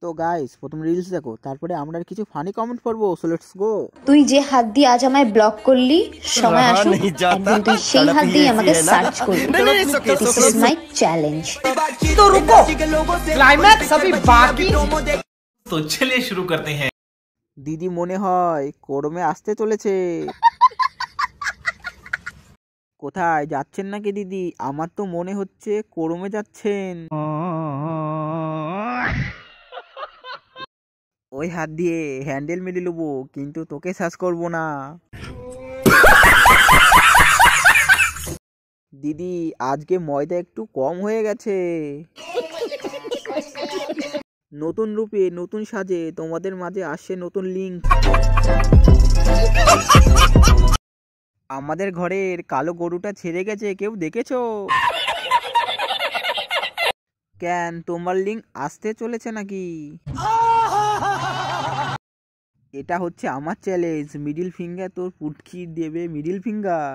তো গাইস প্রথম রিলস দেখো, তারপরে আমরা কিছু ফানি কমেন্ট পড়বো। So let's go. তুই যে হাত দিয়ে আজ আমায় ব্লক করলি, সময় আসুক একদিন তুই সেই হাত দিয়ে আমাকে সার্চ করবি। This is my challenge. तो रुको, क्लाइमैक्स अभी बाकी है। तो चलिए शुरू करते हैं। দিদি মনে হয় কোরমে আসতে চলেছে। কোথায় যাচ্ছেন নাকি দিদি? আমার তো মনে হচ্ছে কোরমে যাচ্ছেন। ওই হাত দিয়ে হ্যান্ডেল মেরে নেবো, কিন্তু তোকে সার্চ করবো না। দিদি আজকে ময়দা একটু কম হয়ে গেছে। নতুন রূপে নতুন সাজে তোমাদের মাঝে আসছে নতুন লিঙ্ক। আমাদের ঘরের কালো গরুটা ছেড়ে গেছে, কেউ দেখেছো? কেন তোমার লিঙ্ক আসতে চলেছে নাকি? এটা হচ্ছে আমার চ্যালেঞ্জ। মিডিল ফিঙ্গার তোর পুটকি দেবে মিডিল ফিঙ্গার।